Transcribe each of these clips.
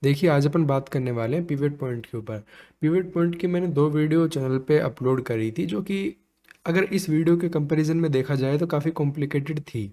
देखिए, आज अपन बात करने वाले हैं पिवट पॉइंट के ऊपर। पिवट पॉइंट की मैंने 2 वीडियो चैनल पे अपलोड करी थी, जो कि अगर इस वीडियो के कंपैरिजन में देखा जाए तो काफ़ी कॉम्प्लिकेटेड थी।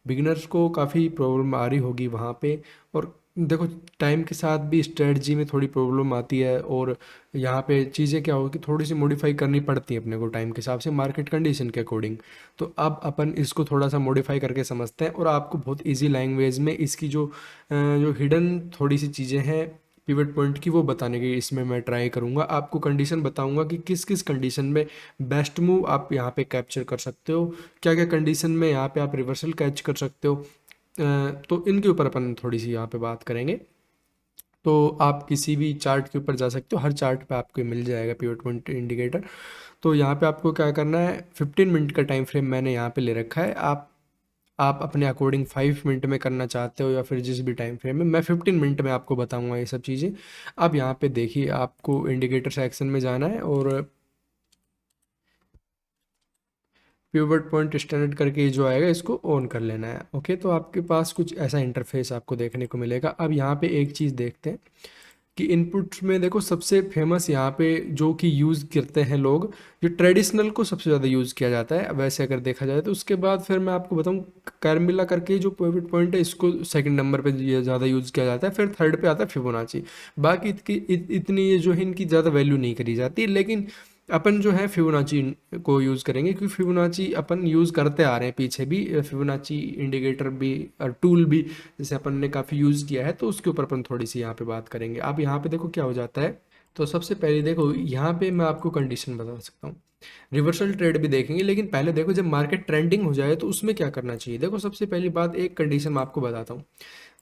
बिगिनर्स को काफ़ी प्रॉब्लम आ रही होगी वहाँ पे। और देखो, टाइम के साथ भी स्ट्रेटजी में थोड़ी प्रॉब्लम आती है, और यहाँ पे चीज़ें क्या होगी, थोड़ी सी मॉडिफाई करनी पड़ती है अपने को टाइम के हिसाब से, मार्केट कंडीशन के अकॉर्डिंग। तो अब अपन इसको थोड़ा सा मॉडिफाई करके समझते हैं, और आपको बहुत इजी लैंग्वेज में इसकी जो हिडन थोड़ी सी चीज़ें हैं पिवट पॉइंट की, वो बताने की इसमें मैं ट्राई करूँगा। आपको कंडीशन बताऊँगा कि किस किस कंडीशन में बेस्ट मूव आप यहाँ पे कैप्चर कर सकते हो, क्या क्या कंडीशन में यहाँ पे आप रिवर्सल कैच कर सकते हो। तो इनके ऊपर अपन थोड़ी सी यहाँ पे बात करेंगे। तो आप किसी भी चार्ट के ऊपर जा सकते हो, हर चार्ट पे आपको मिल जाएगा पिवट पॉइंट इंडिकेटर। तो यहाँ पे आपको क्या करना है, 15 मिनट का टाइम फ्रेम मैंने यहाँ पे ले रखा है। आप अपने अकॉर्डिंग 5 मिनट में करना चाहते हो या फिर जिस भी टाइम फ्रेम में, मैं 15 मिनट में आपको बताऊंगा ये सब चीज़ें। अब यहाँ पे देखिए, आपको इंडिकेटर सेक्शन में जाना है और पिवट पॉइंट स्टैंडर्ड करके जो आएगा इसको ऑन कर लेना है। ओके, तो आपके पास कुछ ऐसा इंटरफेस आपको देखने को मिलेगा। अब यहाँ पे एक चीज़ देखते हैं कि इनपुट्स में देखो, सबसे फेमस यहाँ पे जो कि यूज़ करते हैं लोग, जो ट्रेडिशनल को सबसे ज़्यादा यूज़ किया जाता है वैसे अगर देखा जाए तो। उसके बाद फिर मैं आपको बताऊँ, कैरमिला करके जो पिवट पॉइंट है, इसको सेकंड नंबर पे ये ज़्यादा यूज़ किया जाता है। फिर थर्ड पे आता है फिबोनाची। बाकी इतनी ये जो है इनकी ज़्यादा वैल्यू नहीं करी जाती, लेकिन अपन जो है फिबोनाची को यूज़ करेंगे, क्योंकि फिबोनाची अपन यूज़ करते आ रहे हैं पीछे भी, फिबोनाची इंडिकेटर भी और टूल भी जैसे अपन ने काफ़ी यूज़ किया है, तो उसके ऊपर अपन थोड़ी सी यहाँ पे बात करेंगे। अब यहाँ पे देखो क्या हो जाता है। तो सबसे पहले देखो, यहाँ पे मैं आपको कंडीशन बता सकता हूँ। रिवर्सल ट्रेड भी देखेंगे, लेकिन पहले देखो, जब मार्केट ट्रेंडिंग हो जाए तो उसमें क्या करना चाहिए। देखो, सबसे पहली बात, एक कंडीशन मैं आपको बताता हूँ।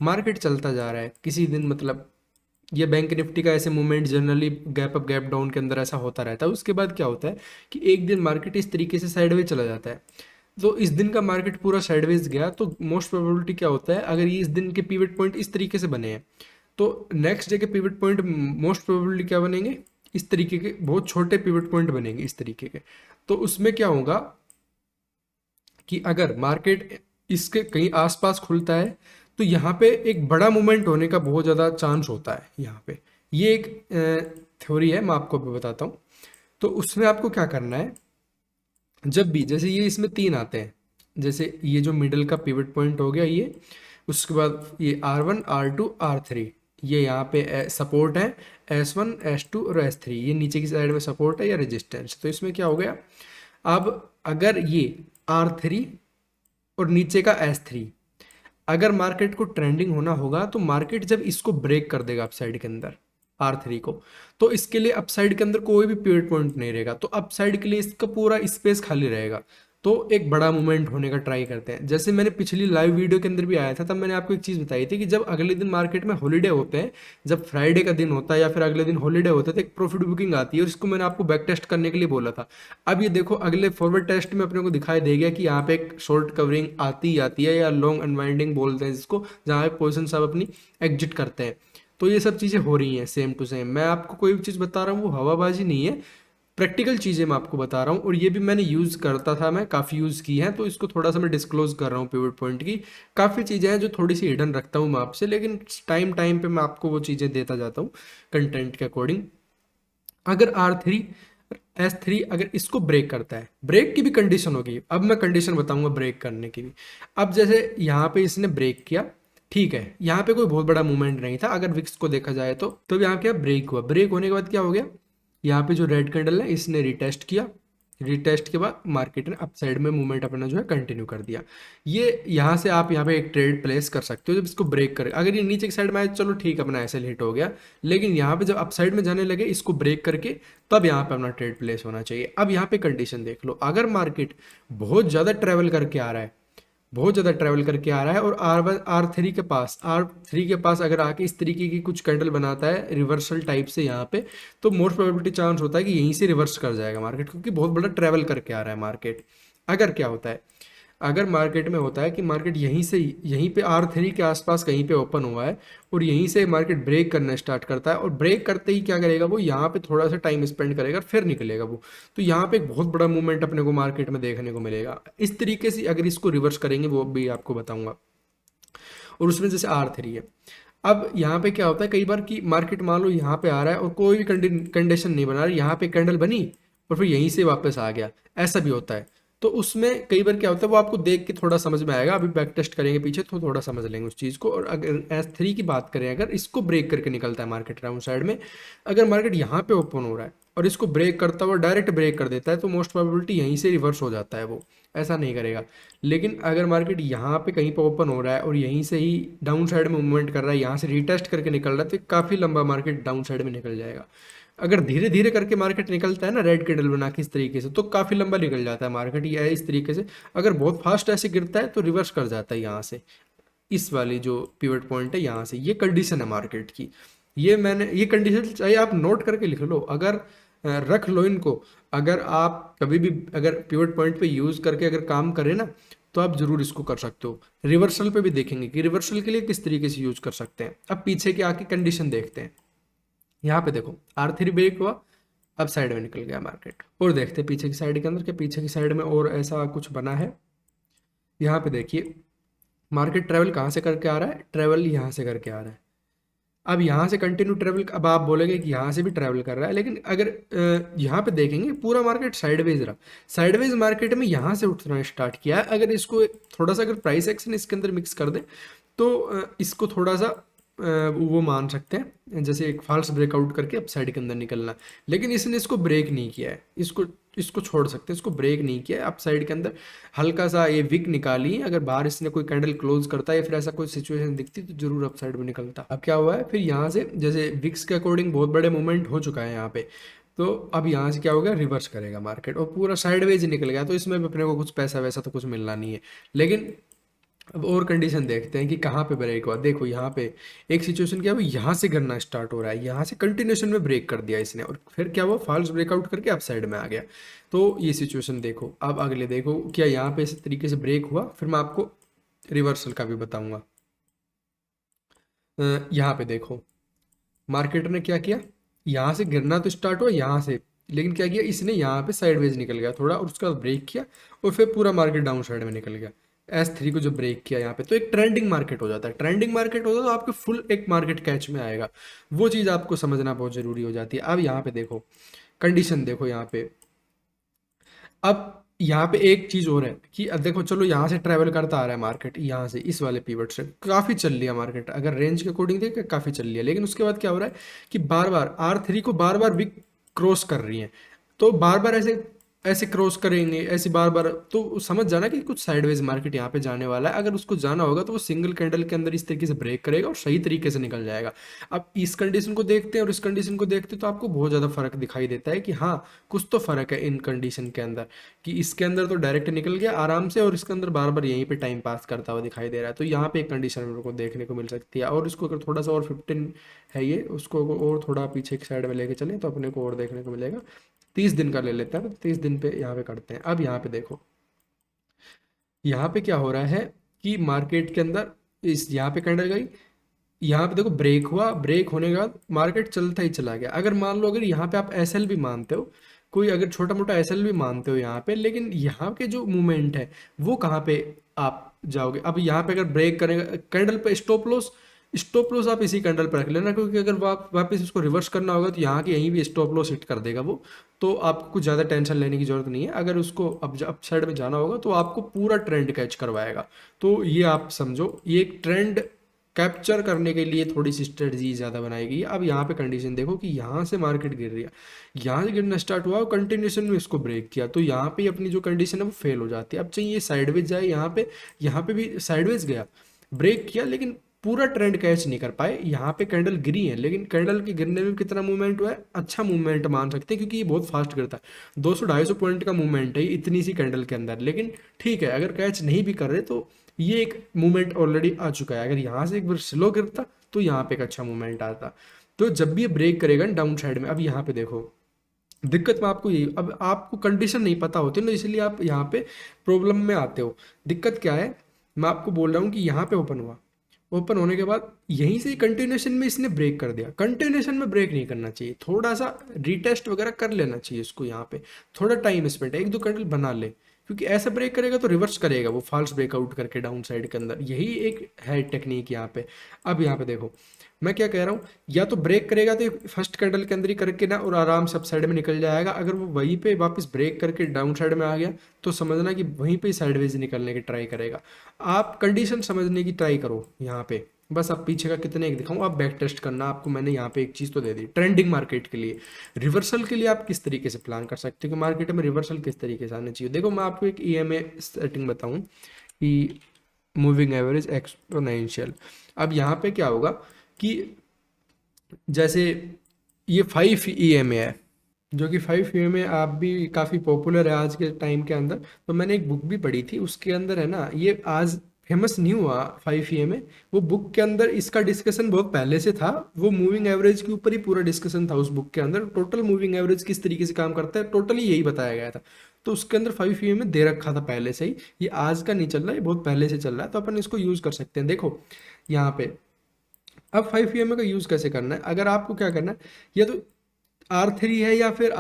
मार्केट चलता जा रहा है किसी दिन, मतलब ये बैंक निफ्टी का ऐसे movement generally gap up gap down के अंदर ऐसा होता रहता है। उसके बाद क्या होता है कि एक दिन मार्केट इस तरीके से साइडवेज चला जाता है। तो इस दिन का मार्केट पूरा साइडवेज गया, तो मोस्ट प्रोबेबिलिटी क्या होता है, अगर ये इस दिन के पिवट पॉइंट इस तरीके से बने हैं, तो नेक्स्ट डे के पिवट पॉइंट मोस्ट प्रोबेबिलिटी क्या बनेंगे, इस तरीके के बहुत छोटे पिवट पॉइंट बनेंगे इस तरीके के। तो उसमें क्या होगा कि अगर मार्केट इसके कहीं आसपास खुलता है, तो यहाँ पे एक बड़ा मूवमेंट होने का बहुत ज़्यादा चांस होता है यहाँ पे। ये एक थ्योरी है, मैं आपको अभी बताता हूँ। तो उसमें आपको क्या करना है, जब भी जैसे ये इसमें 3 आते हैं, जैसे ये जो मिडल का पिवट पॉइंट हो गया ये, उसके बाद ये R1 R2 R3, ये यहाँ पे सपोर्ट है, S1 S2 और S3, ये नीचे की साइड में सपोर्ट है या रेजिस्टेंस। तो इसमें क्या हो गया, अब अगर ये R3 और नीचे का S3, अगर मार्केट को ट्रेंडिंग होना होगा तो मार्केट जब इसको ब्रेक कर देगा अपसाइड के अंदर, R3 को, तो इसके लिए अपसाइड के अंदर कोई भी पिवट पॉइंट नहीं रहेगा, तो अपसाइड के लिए इसका पूरा स्पेस खाली रहेगा। तो एक बड़ा मूवमेंट होने का ट्राई करते हैं। जैसे मैंने पिछली लाइव वीडियो के अंदर भी आया था, तब मैंने आपको एक चीज़ बताई थी कि जब अगले दिन मार्केट में हॉलीडे होते हैं, जब फ्राइडे का दिन होता है या फिर अगले दिन हॉलीडे होता है, तो एक प्रॉफिट बुकिंग आती है, और इसको मैंने आपको बैक टेस्ट करने के लिए बोला था। अब ये देखो, अगले फॉरवर्ड टेस्ट में अपने को दिखाई देगा कि यहाँ पे एक शॉर्ट कवरिंग आती ही आती है, या लॉन्ग अनवाइंडिंग बोलते हैं जिसको, जहाँ पे पोजिशन सब अपनी एग्जिट करते हैं। तो ये सब चीज़ें हो रही हैं सेम टू सेम। मैं आपको कोई भी चीज़ बता रहा हूँ वो हवाबाजी नहीं है, प्रैक्टिकल चीज़ें मैं आपको बता रहा हूँ, और ये भी मैंने यूज़ करता था, मैं काफ़ी यूज़ की हैं, तो इसको थोड़ा सा मैं डिस्क्लोज कर रहा हूँ पिवट पॉइंट की। काफ़ी चीज़ें हैं जो थोड़ी सी हिडन रखता हूँ मैं आपसे, लेकिन टाइम टाइम पे मैं आपको वो चीज़ें देता जाता हूँ कंटेंट के अकॉर्डिंग। अगर R3 S3 अगर इसको ब्रेक करता है, ब्रेक की भी कंडीशन होगी, अब मैं कंडीशन बताऊंगा ब्रेक करने की भी। अब जैसे यहाँ पे इसने ब्रेक किया, ठीक है, यहाँ पे कोई बहुत बड़ा मूवमेंट नहीं था अगर विक्स को देखा जाए तो यहाँ क्या ब्रेक हुआ, ब्रेक होने के बाद क्या हो गया, यहाँ पे जो रेड कैंडल है इसने रिटेस्ट किया, रिटेस्ट के बाद मार्केट ने अपसाइड में मूवमेंट अपना जो है कंटिन्यू कर दिया। ये यहाँ से आप यहाँ पे एक ट्रेड प्लेस कर सकते हो जब इसको ब्रेक करे। अगर ये नीचे की साइड में आए, चलो ठीक है, अपना ऐसे हिट हो गया, लेकिन यहाँ पे जब अपसाइड में जाने लगे इसको ब्रेक करके, तब यहाँ पे अपना ट्रेड प्लेस होना चाहिए। अब यहाँ पे कंडीशन देख लो, अगर मार्केट बहुत ज़्यादा ट्रेवल करके आ रहा है, बहुत ज़्यादा ट्रैवल करके आ रहा है, और R3 के पास अगर आके इस तरीके की कुछ कैंडल बनाता है रिवर्सल टाइप से यहाँ पे, तो मोस्ट प्रोबेबिलिटी चांस होता है कि यहीं से रिवर्स कर जाएगा मार्केट, क्योंकि बहुत बड़ा ट्रैवल करके आ रहा है मार्केट। अगर क्या होता है, अगर मार्केट में होता है कि मार्केट यहीं पे R3 के आसपास कहीं पे ओपन हुआ है, और यहीं से मार्केट ब्रेक करना स्टार्ट करता है, और ब्रेक करते ही क्या करेगा, वो यहाँ पे थोड़ा सा टाइम स्पेंड करेगा, फिर निकलेगा वो। तो यहाँ पे एक बहुत बड़ा मूवमेंट अपने को मार्केट में देखने को मिलेगा। इस तरीके से अगर इसको रिवर्स करेंगे वो भी आपको बताऊंगा। और उसमें जैसे R3 है, अब यहाँ पे क्या होता है कई बार कि मार्केट मान लो यहाँ पे आ रहा है और कोई भी कंडीशन नहीं बना रही, यहाँ पे कैंडल बनी और फिर यहीं से वापस आ गया, ऐसा भी होता है। तो उसमें कई बार क्या होता है वो आपको देख के थोड़ा समझ में आएगा, अभी बैक टेस्ट करेंगे पीछे तो थोड़ा समझ लेंगे उस चीज़ को। और अगर S3 की बात करें, अगर इसको ब्रेक करके निकलता है मार्केट डाउन साइड में, अगर मार्केट यहाँ पे ओपन हो रहा है और इसको ब्रेक करता हुआ डायरेक्ट ब्रेक कर देता है तो मोस्ट प्रोबेबिलिटी यहीं से रिवर्स हो जाता है, वो ऐसा नहीं करेगा। लेकिन अगर मार्केट यहाँ पे कहीं पे ओपन हो रहा है और यहीं से ही डाउन साइड में मूवमेंट कर रहा है, यहाँ से रीटेस्ट करके निकल रहा है, तो काफ़ी लंबा मार्केट डाउन साइड में निकल जाएगा। अगर धीरे धीरे करके मार्केट निकलता है ना रेड कैंडल बना के इस तरीके से, तो काफ़ी लंबा निकल जाता है मार्केट, या इस तरीके से। अगर बहुत फास्ट ऐसे गिरता है तो रिवर्स कर जाता है यहाँ से, इस वाली जो पिवट पॉइंट है यहाँ से। ये कंडीशन है मार्केट की। ये मैंने ये कंडीशन चाहे आप नोट करके लिख लो, अगर रख लो इनको। अगर आप कभी भी अगर पिवट पॉइंट पे यूज़ करके अगर काम करें ना, तो आप जरूर इसको कर सकते हो। रिवर्सल पे भी देखेंगे कि रिवर्सल के लिए किस तरीके से यूज कर सकते हैं। अब पीछे के आके कंडीशन देखते हैं। यहाँ पे देखो R3 ब्रेक हुआ, अब साइड में निकल गया मार्केट। और देखते हैं पीछे की साइड के अंदर के पीछे की साइड में और ऐसा कुछ बना है। यहाँ पे देखिए मार्केट ट्रेवल कहाँ से करके आ रहा है, ट्रेवल यहाँ से करके आ रहा है। अब यहाँ से कंटिन्यू ट्रेवल, अब आप बोलेंगे कि यहाँ से भी ट्रेवल कर रहा है, लेकिन अगर यहाँ पे देखेंगे पूरा मार्केट साइडवेज रहा। साइडवेज मार्केट में यहाँ से उठना स्टार्ट किया है। अगर इसको थोड़ा सा अगर प्राइस एक्शन इसके अंदर मिक्स कर दे तो इसको थोड़ा सा वो मान सकते हैं जैसे एक फॉल्स ब्रेकआउट करके अप साइड के अंदर निकलना। लेकिन इसने इसको ब्रेक नहीं किया है, इसको इसको छोड़ सकते हैं, इसको ब्रेक नहीं किया है। अप साइड के अंदर हल्का सा ये विक निकाली है, अगर बाहर इसने कोई कैंडल क्लोज करता है या फिर ऐसा कोई सिचुएशन दिखती तो जरूर अप साइड में निकलता। अब क्या हुआ है फिर यहाँ से, जैसे विक्स के अकॉर्डिंग बहुत बड़े मूवमेंट हो चुका है यहाँ पे, तो अब यहाँ से क्या होगा, रिवर्स करेगा मार्केट और पूरा साइडवेज निकल गया। तो इसमें भी अपने को कुछ पैसा वैसा तो कुछ मिलना नहीं है। लेकिन अब और कंडीशन देखते हैं कि कहाँ पे ब्रेक हुआ। देखो यहाँ पे एक सिचुएशन क्या हुआ, यहाँ से गिरना स्टार्ट हो रहा है, यहाँ से कंटिन्यूशन में ब्रेक कर दिया इसने और फिर क्या हुआ, फॉल्स ब्रेकआउट करके अप साइड में आ गया। तो ये सिचुएशन देखो। अब अगले देखो क्या यहाँ पे इस तरीके से ब्रेक हुआ, फिर मैं आपको रिवर्सल का भी बताऊंगा। यहाँ पे देखो मार्केट ने क्या किया, यहाँ से गिरना तो स्टार्ट हुआ यहाँ से, लेकिन क्या किया इसने यहाँ पे साइडवेज निकल गया थोड़ा और उसका ब्रेक किया और फिर पूरा मार्केट डाउन साइड में निकल गया। S3 को जो ब्रेक किया यहाँ पे, तो एक ट्रेंडिंग मार्केट हो जाता है। ट्रेंडिंग मार्केट होता है तो आपके फुल एक मार्केट कैच में आएगा, वो चीज़ आपको समझना बहुत जरूरी हो जाती है। अब यहाँ पे देखो कंडीशन देखो यहाँ पे। अब यहाँ पे एक चीज और है कि अब देखो चलो यहाँ से ट्रैवल करता आ रहा है मार्केट, यहाँ से इस वाले पीवट से काफी चल लिया मार्केट, अगर रेंज के अकॉर्डिंग देखें काफी चल लिया। लेकिन उसके बाद क्या हो रहा है कि बार बार R3 को बार बार विक क्रॉस कर रही है, तो बार बार ऐसे ऐसे क्रॉस करेंगे ऐसे बार बार, तो समझ जाना कि कुछ साइडवेज मार्केट यहाँ पे जाने वाला है। अगर उसको जाना होगा तो वो सिंगल कैंडल के अंदर इस तरीके से ब्रेक करेगा और सही तरीके से निकल जाएगा। अब इस कंडीशन को देखते हैं और इस कंडीशन को देखते हैं तो आपको बहुत ज़्यादा फर्क दिखाई देता है कि हाँ कुछ तो फर्क है इन कंडीशन के अंदर, कि इसके अंदर तो डायरेक्ट निकल गया आराम से और इसके अंदर बार बार यहीं पे टाइम पास करता हुआ दिखाई दे रहा है। तो यहाँ पे एक कंडीशन मेरे को देखने को मिल सकती है। और इसको अगर थोड़ा सा और 15 है ये, उसको और थोड़ा पीछे की साइड में लेके चलें तो अपने को और देखने को मिलेगा। 30 दिन का ले लेते हैं, तो 30 दिन पे यहाँ पे करते हैं। अब यहाँ पे देखो यहाँ पे क्या हो रहा है कि मार्केट के अंदर इस यहाँ पे कैंडल गई, यहाँ पे देखो ब्रेक हुआ, ब्रेक होने के बाद मार्केट चलता ही चला गया। अगर मान लो अगर यहाँ पे आप एसएल भी मानते हो, कोई अगर छोटा मोटा एसएल भी मानते हो यहाँ पे, लेकिन यहाँ के जो मूवमेंट है वो कहाँ पे आप जाओगे। अब यहाँ पे अगर ब्रेक करेगा कैंडल पे, स्टॉप लॉस आप इसी कैंडल पर रख लेना, क्योंकि अगर वापस इसको रिवर्स करना होगा तो यहाँ के यहीं भी स्टॉप लॉस हिट कर देगा वो। तो आपको कुछ ज़्यादा टेंशन लेने की जरूरत नहीं है। अगर उसको अप साइड में जाना होगा तो आपको पूरा ट्रेंड कैच करवाएगा। तो ये आप समझो, ये एक ट्रेंड कैप्चर करने के लिए थोड़ी सी स्ट्रेटजी ज़्यादा बनाई गई है। अब यहाँ पे कंडीशन देखो कि यहाँ से मार्केट गिर रही है, यहाँ से गिरना स्टार्ट हुआ और कंटिन्यूशन में इसको ब्रेक किया, तो यहाँ पे अपनी जो कंडीशन है वो फेल हो जाती है। अब चाहिए ये साइडवेज जाए, यहाँ पे भी साइडवेज गया, ब्रेक किया, लेकिन पूरा ट्रेंड कैच नहीं कर पाए। यहाँ पे कैंडल गिरी है, लेकिन कैंडल के गिरने में कितना मूवमेंट हुआ है, अच्छा मूवमेंट मान सकते हैं क्योंकि ये बहुत फास्ट गिरता है। 200-250 पॉइंट का मूवमेंट है इतनी सी कैंडल के अंदर। लेकिन ठीक है, अगर कैच नहीं भी कर रहे तो ये एक मूवमेंट ऑलरेडी आ चुका है। अगर यहाँ से एक बार स्लो गिरता तो यहाँ पे एक अच्छा मूवमेंट आता। तो जब भी ये ब्रेक करेगा डाउन साइड में, अब यहाँ पे देखो दिक्कत में आपको यही, अब आपको कंडीशन नहीं पता होती ना, इसलिए आप यहाँ पे प्रॉब्लम में आते हो। दिक्कत क्या है, मैं आपको बोल रहा हूँ कि यहाँ पे ओपन हुआ, ओपन होने के बाद यहीं से कंटिन्यूशन में इसने ब्रेक कर दिया। कंटिन्यूशन में ब्रेक नहीं करना चाहिए, थोड़ा सा रिटेस्ट वगैरह कर लेना चाहिए इसको। यहाँ पे थोड़ा टाइम स्पेंड, एक दो कैंडल बना ले, क्योंकि ऐसा ब्रेक करेगा तो रिवर्स करेगा वो फॉल्स ब्रेकआउट करके डाउन साइड के अंदर, यही एक है टेक्निक यहाँ पे। अब यहाँ पे देखो मैं क्या कह रहा हूँ, या तो ब्रेक करेगा तो फर्स्ट कैंडल के अंदर ही करके ना और आराम से अप साइड में निकल जाएगा। अगर वो वहीं पे वापस ब्रेक करके डाउन साइड में आ गया तो समझना कि वहीं पे साइडवेज निकलने की ट्राई करेगा। आप कंडीशन समझने की ट्राई करो यहाँ पे, बस आप पीछे का कितने एक दिखाऊं, आप बैक टेस्ट करना। आपको मैंने यहाँ पे एक चीज़ तो दे दी ट्रेंडिंग मार्केट के लिए, रिवर्सल के लिए आप किस तरीके से प्लान कर सकते हो कि मार्केट में रिवर्सल किस तरीके से आना चाहिए। देखो मैं आपको एक ईएमए सेटिंग बताऊं कि मूविंग एवरेज एक्सपोनेंशियल। अब यहाँ पे क्या होगा कि जैसे ये 5 EMA है, जो कि 5 EMA आप भी काफ़ी पॉपुलर है आज के टाइम के अंदर। तो मैंने एक बुक भी पढ़ी थी, उसके अंदर है ना, ये आज फेमस नहीं हुआ 5 EMA, वो बुक के अंदर इसका डिस्कशन बहुत पहले से था। वो मूविंग एवरेज के ऊपर ही पूरा डिस्कशन था उस बुक के अंदर, टोटल मूविंग एवरेज किस तरीके से काम करता है टोटली यही बताया गया था। तो उसके अंदर 5 EMA दे रखा था पहले से ही, ये आज का नहीं चल रहा है, ये बहुत पहले से चल रहा है, तो अपन इसको यूज़ कर सकते हैं। देखो यहाँ पे अब 5 EMA का यूज़ कैसे करना है, अगर आपको क्या करना है, या तो R3 है या फिर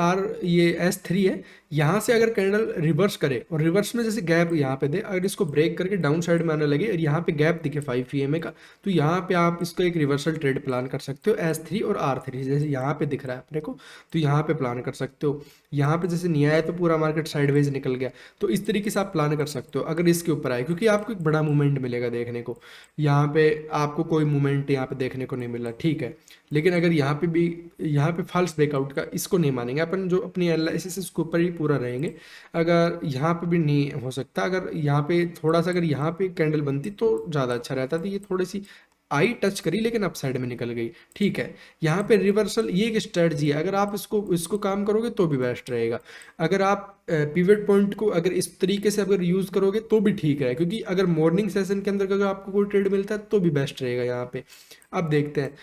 ये S3 है, यहाँ से अगर कैंडल रिवर्स करे और रिवर्स में जैसे गैप यहाँ पे दे, अगर इसको ब्रेक करके डाउन साइड में आने लगे और यहाँ पे गैप दिखे 5 EMA का, तो यहाँ पे आप इसको एक रिवर्सल ट्रेड प्लान कर सकते हो S3 और R3, जैसे यहाँ पे दिख रहा है अपने को, तो यहाँ पे प्लान कर सकते हो। यहाँ पे जैसे नहीं आया तो पूरा मार्केट साइडवेज निकल गया, तो इस तरीके से आप प्लान कर सकते हो अगर इसके ऊपर आए, क्योंकि आपको एक बड़ा मूवमेंट मिलेगा देखने को। यहाँ पे आपको कोई मूवमेंट यहाँ पे देखने को नहीं मिला, ठीक है, लेकिन अगर यहाँ पे भी, यहाँ पे फॉल्स ब्रेकआउट का इसको नहीं मानेंगे अपन, जो अपनी एनालिसिस इसके ऊपर ही पूरा रहेंगे। अगर यहाँ पे भी नहीं हो सकता, अगर यहाँ पे थोड़ा सा, अगर यहाँ पे कैंडल बनती तो ज़्यादा अच्छा रहता, तो ये थोड़ी सी आई टच करी लेकिन अपसाइड में निकल गई, ठीक है। यहाँ पे रिवर्सल ये एक स्ट्रेटजी है, अगर आप इसको इसको काम करोगे तो भी बेस्ट रहेगा। अगर आप पिवट पॉइंट को अगर इस तरीके से अगर यूज़ करोगे तो भी ठीक है, क्योंकि अगर मॉर्निंग सेशन के अंदर अगर आपको कोई ट्रेड मिलता है तो भी बेस्ट रहेगा यहाँ पे। अब देखते हैं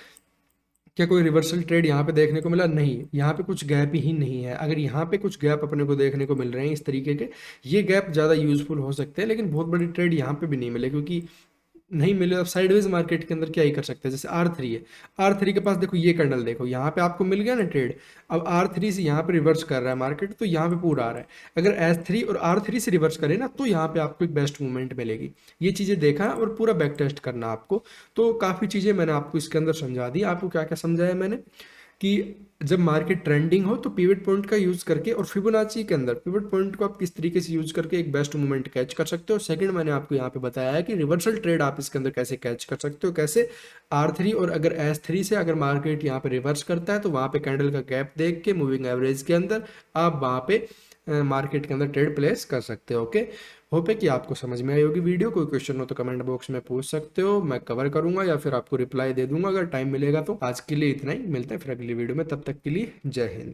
क्या कोई रिवर्सल ट्रेड यहाँ पे देखने को मिला, नहीं, यहाँ पे कुछ गैप ही नहीं है। अगर यहाँ पे कुछ गैप अपने को देखने को मिल रहे हैं इस तरीके के, ये गैप ज़्यादा यूजफुल हो सकते हैं, लेकिन बहुत बड़ी ट्रेड यहाँ पे भी नहीं मिले, क्योंकि नहीं मिले। अब साइडवेज मार्केट के अंदर क्या ही कर सकते हैं, जैसे R3 है, R3 के पास देखो ये कैंडल देखो, यहाँ पे आपको मिल गया ना ट्रेड। अब R3 से यहाँ पे रिवर्स कर रहा है मार्केट, तो यहाँ पे पूरा आ रहा है। अगर S3 और R3 से रिवर्स करे ना, तो यहाँ पे आपको एक बेस्ट मूवमेंट मिलेगी। ये चीज़ें देखा है और पूरा बैक टेस्ट करना आपको। तो काफ़ी चीज़ें मैंने आपको इसके अंदर समझा दी। आपको क्या क्या समझाया मैंने कि जब मार्केट ट्रेंडिंग हो तो पिवट पॉइंट का यूज करके, और फिबोनाची के अंदर पिवट पॉइंट को आप किस तरीके से यूज करके एक बेस्ट मूवमेंट कैच कर सकते हो। सेकंड मैंने आपको यहाँ पे बताया है कि रिवर्सल ट्रेड आप इसके अंदर कैसे कैच कर सकते हो, कैसे R3 और अगर S3 से अगर मार्केट यहाँ पे रिवर्स करता है तो वहाँ पे कैंडल का गैप देख के मूविंग एवरेज के अंदर आप वहाँ पे मार्केट के अंदर ट्रेड प्लेस कर सकते हो। ओके, होप है कि आपको समझ में आई होगी वीडियो। कोई क्वेश्चन हो तो कमेंट बॉक्स में पूछ सकते हो, मैं कवर करूंगा या फिर आपको रिप्लाई दे दूंगा अगर टाइम मिलेगा तो। आज के लिए इतना ही, मिलते हैं फिर अगली वीडियो में, तब तक के लिए जय हिंद।